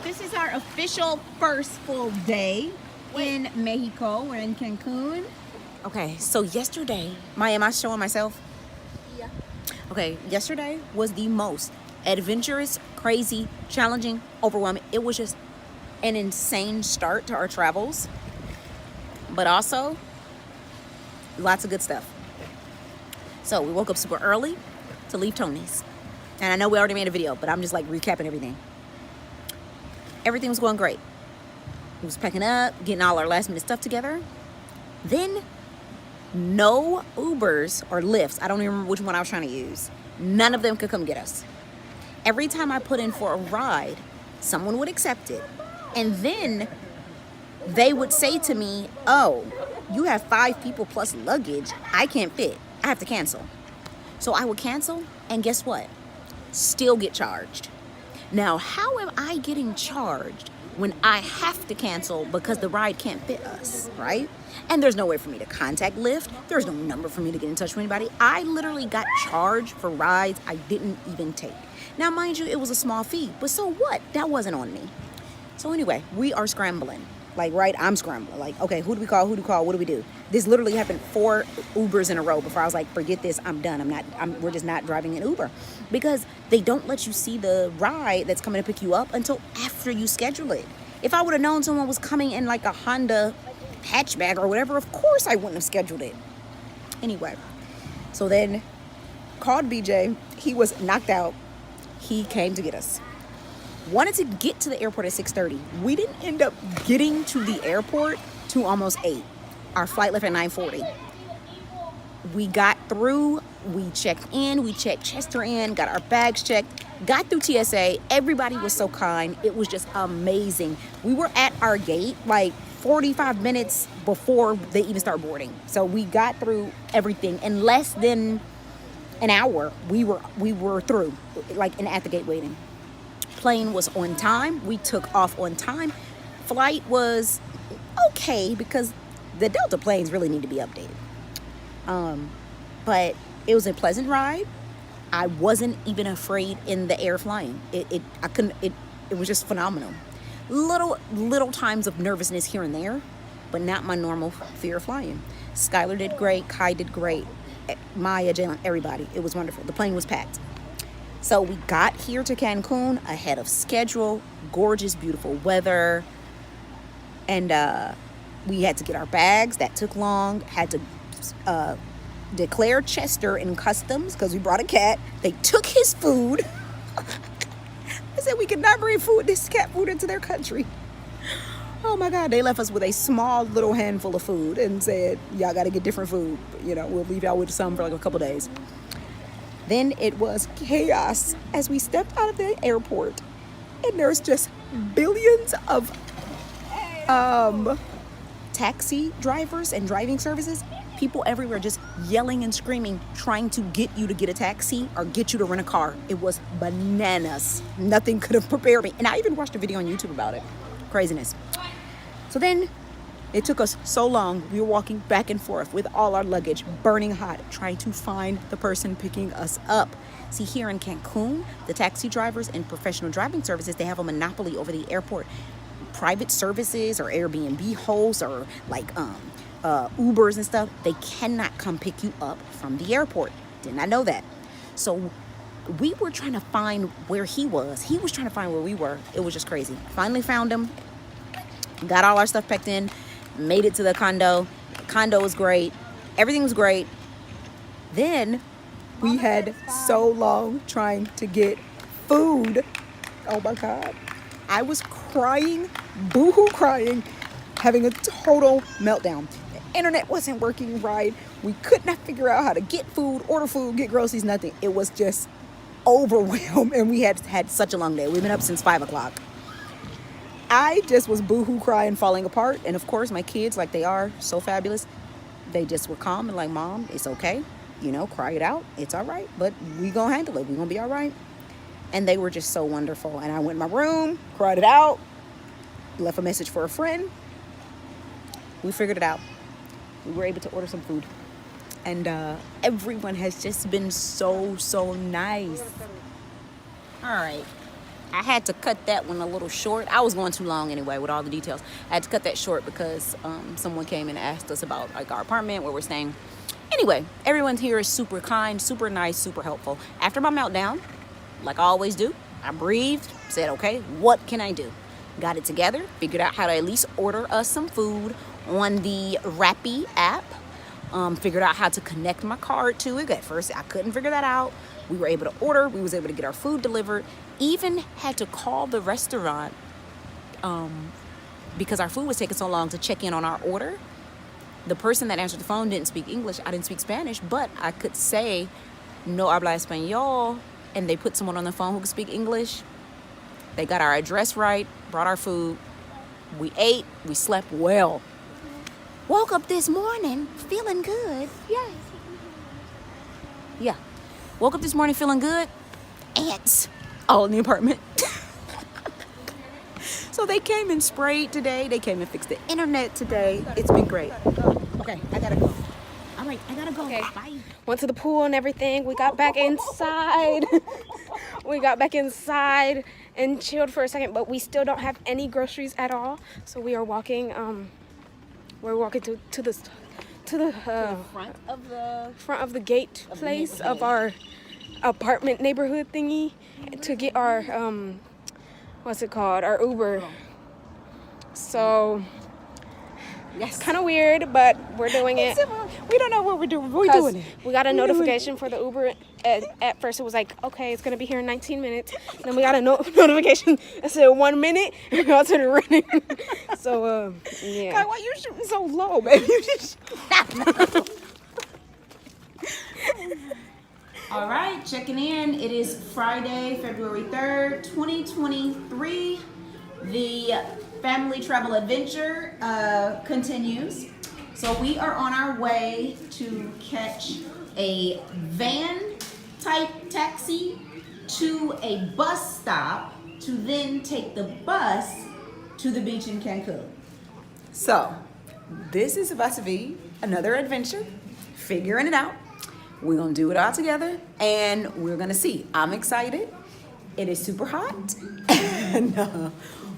this is our official first full day in Mexico. We're in Cancun. Okay, so yesterday, am I showing myself? Yeah. Okay, yesterday was the most adventurous, crazy, challenging, overwhelming. It was just an insane start to our travels, but also lots of good stuff. So we woke up super early to leave Tony's. And I know we already made a video, but I'm just like recapping everything. Everything was going great. We was packing up, getting all our last minute stuff together. Then no Ubers or Lyfts, I don't even remember which one I was trying to use. None of them could come get us. Every time I put in for a ride, someone would accept it. And then they would say to me, oh, you have 5 people plus luggage. I can't fit. I have to cancel. So I would cancel, and guess what? Still get charged. Now, how am I getting charged when I have to cancel because the ride can't fit us, right? And there's no way for me to contact Lyft. There's no number for me to get in touch with anybody. I literally got charged for rides I didn't even take. Now, mind you, it was a small fee, but so what? That wasn't on me. So anyway, we are scrambling. Like, right, I'm scrambling. Like, okay, who do we call? What do we do? This literally happened 4 Ubers in a row before I was like, forget this, I'm done. We're just not driving an Uber. Because they don't let you see the ride that's coming to pick you up until after you schedule it. If I would have known someone was coming in like a Honda hatchback or whatever, of course I wouldn't have scheduled it. Anyway, so then called BJ. He was knocked out. He came to get us. Wanted to get to the airport at 6:30. We didn't end up getting to the airport to almost 8. Our flight left at 9:40. We got through, we checked in, we checked Chester in, got our bags checked, got through TSA. Everybody was so kind. It was just amazing. We were at our gate like 45 minutes before they even start boarding. So we got through everything in less than an hour. We were through, like, and at the gate waiting. Plane was on time. We took off on time. Flight was okay because the Delta planes really need to be updated. But it was a pleasant ride. I wasn't even afraid in the air flying. It was just phenomenal. Little times of nervousness here and there, but not my normal fear of flying. Skylar did great. Kai did great. Maya, Jalen, everybody. It was wonderful. The plane was packed. So we got here to Cancun ahead of schedule. Gorgeous, beautiful weather. And we had to get our bags. That took long. Had to declare Chester in customs because we brought a cat. They took his food. I said we could not bring this cat food into their country. Oh my God, they left us with a small little handful of food and said, y'all got to get different food. You know, we'll leave y'all with some for like a couple days. Then it was chaos as we stepped out of the airport, and there's just billions of taxi drivers and driving services, people everywhere just yelling and screaming, trying to get you to get a taxi or get you to rent a car. It was bananas. Nothing could have prepared me. And I even watched a video on YouTube about it. Craziness. So then it took us so long. We were walking back and forth with all our luggage, burning hot, trying to find the person picking us up. See, here in Cancun, the taxi drivers and professional driving services, they have a monopoly over the airport. Private services or Airbnb hosts or like Ubers and stuff, they cannot come pick you up from the airport. Did not know that. So we were trying to find where he was. He was trying to find where we were. It was just crazy. Finally found him. Got all our stuff packed in. Made it to the condo. The condo was great. Everything was great. Then we had so long trying to get food. Oh my God. I was crying, boo-hoo crying, having a total meltdown. The internet wasn't working right. We could not figure out how to get food, order food, get groceries, nothing. It was just overwhelmed, and we had such a long day. We've been up since 5 o'clock. I just was boo-hoo crying, falling apart. And of course, my kids, like they are so fabulous, they just were calm and like, Mom, it's okay. You know, cry it out. It's all right, but we gonna handle it. We gonna be all right. And they were just so wonderful. And I went in my room, cried it out, left a message for a friend. We figured it out. We were able to order some food. And everyone has just been so nice. All right. I had to cut that one a little short. I was going too long anyway with all the details. I had to cut that short because someone came and asked us about like our apartment where we're staying. Anyway, everyone here is super kind, super nice, super helpful. After my meltdown, like I always do, I breathed, said, okay, what can I do? Got it together, figured out how to at least order us some food on the Rappi app. Figured out how to connect my card to it. At first, I couldn't figure that out. We were able to order. We was able to get our food delivered. Even had to call the restaurant because our food was taking so long to check in on our order. The person that answered the phone didn't speak English. I didn't speak Spanish, but I could say, no habla español, and they put someone on the phone who could speak English. They got our address right, brought our food. We ate. We slept well. Woke up this morning feeling good. Yeah. Woke up this morning feeling good. Ants all in the apartment. So they came and sprayed today. They came and fixed the internet today. It's been great. Okay, I gotta go. All right, I gotta go. Okay. Bye. Went to the pool and everything. We got back inside. And chilled for a second, but we still don't have any groceries at all. So we are walking. We're walking to the front of the gate place of our apartment neighborhood thingy to get our what's it called? Our Uber. So Yes. kind of weird, but we're doing it. We don't know what we're doing, but we're 'Cause doing it. we got a notification for the Uber. At first, it was like, okay, it's gonna be here in 19 minutes. And then we got a notification that said 1 minute, and we all started running. So, yeah. God, why you shooting so low, baby? You just... All right, checking in. It is Friday, February 3rd, 2023. The family travel adventure continues. So we are on our way to catch a van type taxi to a bus stop to then take the bus to the beach in Cancun. So this is about to be another adventure, figuring it out. We're gonna do it all together and we're gonna see. I'm excited. It is super hot and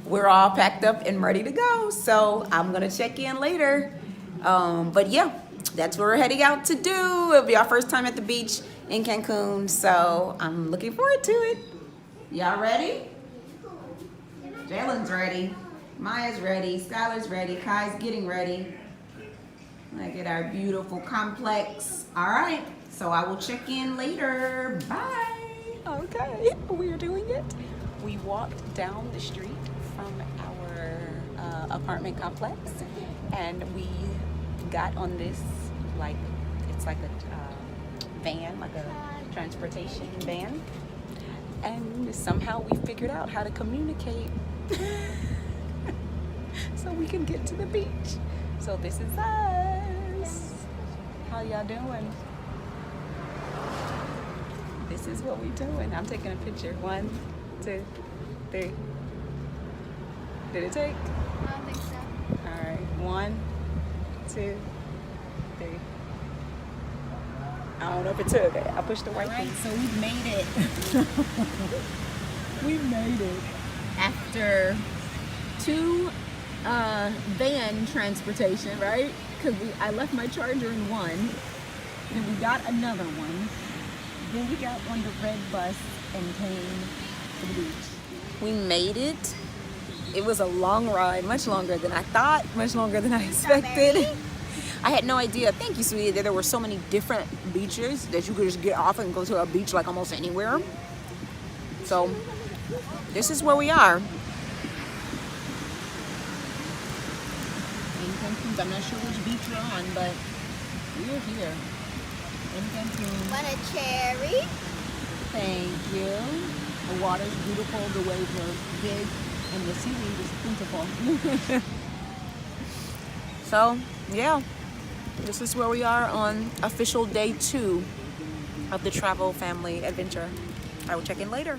we're all packed up and ready to go. So I'm gonna check in later. But yeah, that's what we're heading out to do. It'll be our first time at the beach in Cancun, so I'm looking forward to it. Y'all ready? Jalen's ready. Maya's ready. Skylar's ready. Kai's getting ready. Look at our beautiful complex. All right, so I will check in later. Bye. Okay, we are doing it. We walked down the street from our apartment complex, and we got on this, like, it's like a van, like a transportation van, and somehow we figured out how to communicate so we can get to the beach. So this is us. How y'all doing? This is what we doing. I'm taking a picture. 1, 2, 3. Did it take? I don't think so. All right, 1, 2, 3. I don't know if it took. I pushed the white Alright, key. so we've made it. We made it. After 2 van transportation, right? Because I left my charger in one, then we got another one, then we got on the red bus and came to the beach. We made it. It was a long ride, much longer than I thought, much longer than I expected. I had no idea. Thank you, sweetie. That there were so many different beaches that you could just get off and go to a beach like almost anywhere. So this is where we are. In Cancun, I'm not sure which beach we're on, but we're here in Cancun. Want a cherry? Thank you. The water's beautiful, the waves are big, and the seaweed is plentiful. So yeah, this is where we are on official day 2 of the travel family adventure. I will check in later.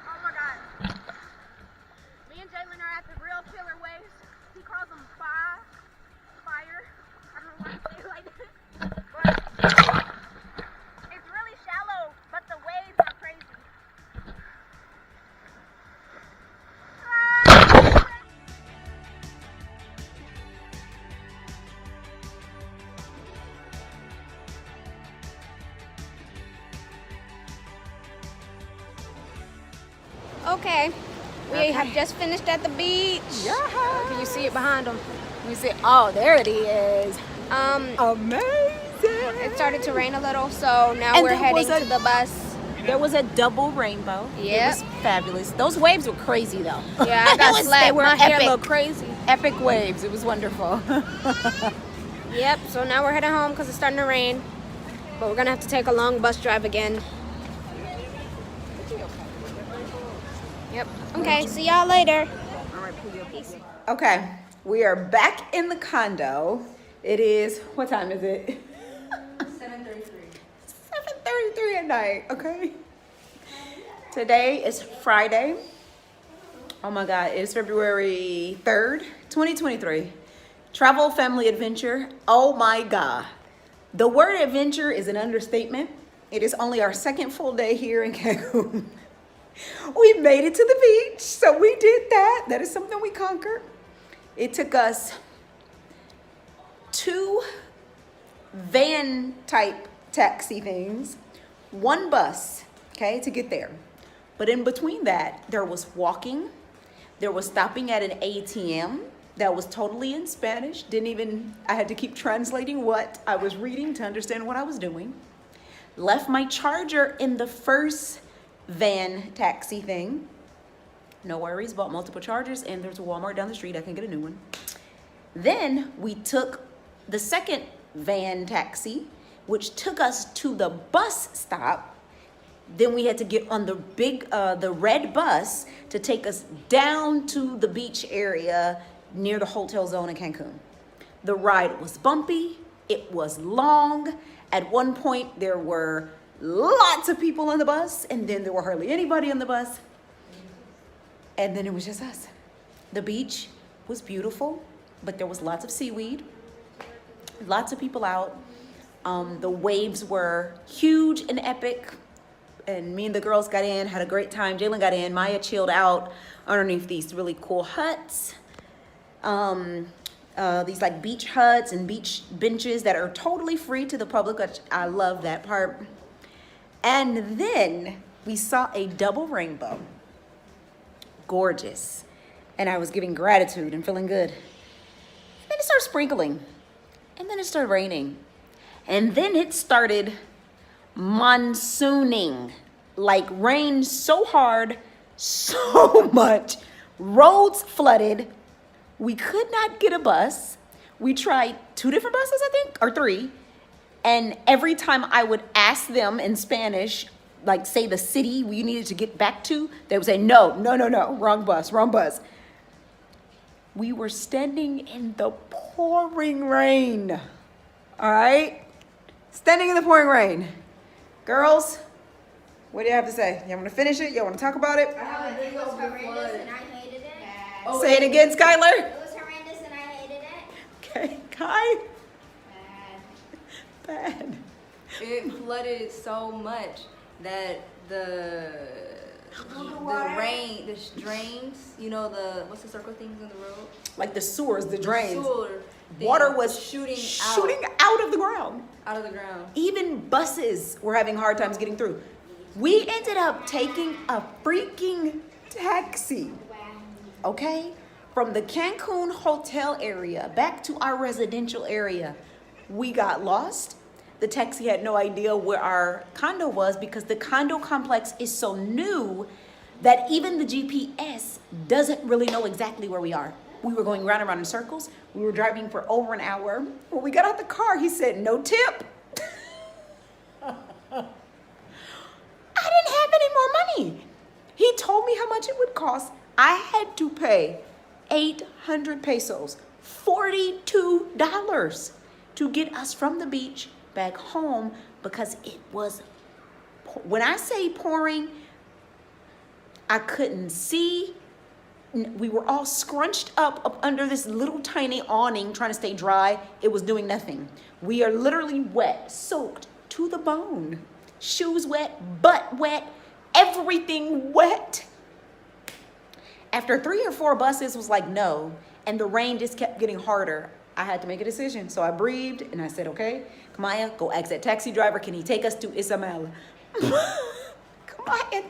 Oh my God. Me and Jalen are at the real killer waves. He calls them fire. Okay. We Okay. have just finished at the beach. Yeah. Can you see it behind them? We say, oh, there it is. Amazing. It started to rain a little, so now And we're there was heading a- to the bus. There was a double rainbow. Yep. It was fabulous. Those waves were crazy, though. Yeah, I got They slapped. were My hair epic. looked crazy. Epic waves. It was wonderful. Yep, so now we're heading home because it's starting to rain. But we're going to have to take a long bus drive again. Yep. Okay, see y'all later. Okay, we are back in the condo. It is, what time is it? 7:33 at night, okay? Today is Friday. Oh my God, it's February 3rd, 2023. Travel family adventure. Oh my God. The word adventure is an understatement. It is only our second full day here in Cancun. We made it to the beach, so we did that. That is something we conquered. It took us 2 van type taxi things, 1 bus, okay, to get there. But in between that, there was walking, there was stopping at an ATM that was totally in Spanish. I had to keep translating what I was reading to understand what I was doing. Left my charger in the first van taxi thing. No worries, bought multiple chargers, and there's a Walmart down the street. I can get a new one. Then we took the second van taxi, which took us to the bus stop. Then we had to get on the red bus to take us down to the beach area near the hotel zone in Cancun. The ride was bumpy. It was long. At one point, there were lots of people on the bus, and then there were hardly anybody on the bus. And then it was just us. The beach was beautiful, but there was lots of seaweed, lots of people out. The waves were huge and epic. And me and the girls got in, had a great time. Jalen got in. Maya chilled out underneath these really cool huts. These like beach huts and beach benches that are totally free to the public, which I love that part. And then we saw a double rainbow. Gorgeous. And I was giving gratitude and feeling good. And then it started sprinkling. And then it started raining. And then it started monsooning. Like rain so hard, so much. Roads flooded. We could not get a bus. We tried 2 different buses, I think, or 3. And every time I would ask them in Spanish, like say the city we needed to get back to, they would say, no, wrong bus. We were standing in the pouring rain, all right? Standing in the pouring rain. Girls, what do you have to say? You want to finish it? You want to talk about it? It was horrendous and I hated it. Oh, say it again, Skylar. It was horrendous and I hated it. Okay, Kai. Bad. Bad. It flooded so much that the rain, the drains, you know, what's the circle things in the road? Like the sewers, the drains. Sewer thing Water was shooting out of the ground. out of the ground. Even buses were having hard times getting through. We ended up taking a freaking taxi, okay? From the Cancun hotel area back to our residential area. We got lost. The taxi had no idea where our condo was because the condo complex is so new that even the GPS doesn't really know exactly where we are. We were going round and round in circles. We were driving for over an hour. When we got out the car, he said, no tip. I didn't have any more money. He told me how much it would cost. I had to pay 800 pesos, $42 to get us from the beach back home because it was, when I say pouring, I couldn't see. We were all scrunched up under this little tiny awning trying to stay dry. It was doing nothing. We are literally wet, soaked to the bone. Shoes wet, butt wet, everything wet. After 3 or 4 buses was like, no, and the rain just kept getting harder. I had to make a decision. So I breathed and I said, okay, Kamaya, go ask that taxi driver, can he take us to Isabela? Kamaya,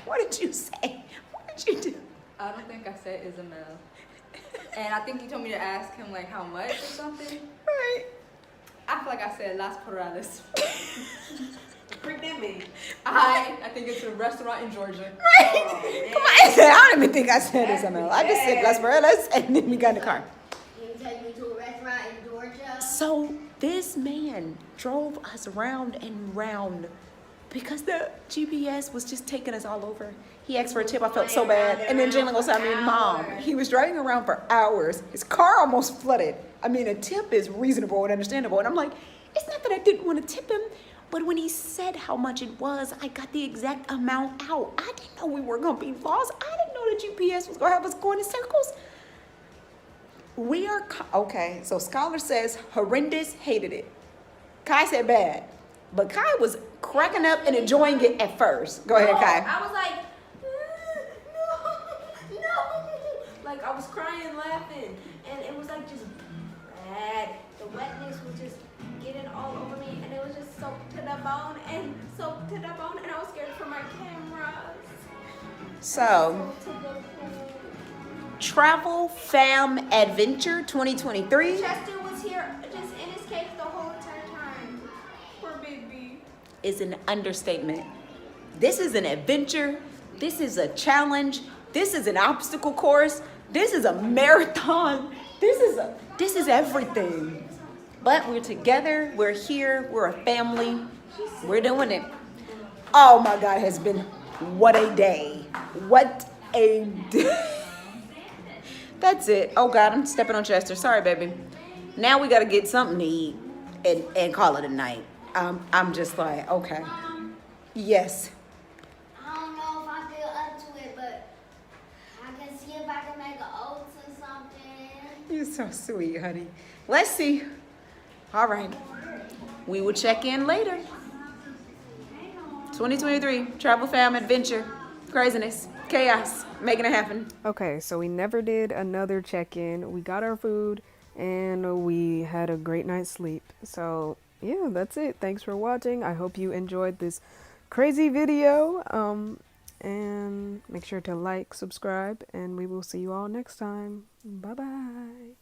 what did you say? What What'd you do? I don't think I said Isabel. And I think you told me to ask him like how much or something. Right. I feel like I said Las Perales. Freak that man. I think it's a restaurant in Georgia. Right. Come on, I don't even think I said Isabel. I just said Las Perales, and then we got in the car. You take me to a restaurant in Georgia. So this man drove us round and round because the GPS was just taking us all over. He asked for a tip. I felt so bad. And then Jalen goes, Mom, he was driving around for hours. His car almost flooded. I mean, a tip is reasonable and understandable. And I'm like, it's not that I didn't want to tip him, but when he said how much it was, I got the exact amount out. I didn't know we were going to be lost. I didn't know the GPS was going to have us going in circles. We are, okay, so Scholar says horrendous, hated it. Kai said bad, but Kai was cracking up and enjoying it at first. Go ahead, Kai. I was like, no. Like I was crying, laughing, and it was like just bad. The wetness was just getting all over me, and it was just soaked to the bone, and I was scared for my cameras. So, Travel Fam Adventure 2023 Chester was here just in his cave the whole entire time. Poor baby. is an understatement. This is an adventure. This is a challenge. This is an obstacle course. This is a marathon. This is everything. But we're together. We're here. We're a family. We're doing it. Oh my God, it has been what a day. What a day. That's it. Oh God, I'm stepping on Chester. Sorry, baby. Now we got to get something to eat and call it a night. I'm just like, okay. Yes. I don't know if I feel up to it, but I can see if I can make an oats or something. You're so sweet, honey. Let's see. All right. We will check in later. 2023 Travel Fam Adventure. Craziness. Chaos. Making it happen. Okay, so we never did another check-in. We got our food and we had a great night's sleep. So yeah, that's it. Thanks for watching. I hope you enjoyed this crazy video. And make sure to like, subscribe, and we will see you all next time. Bye bye.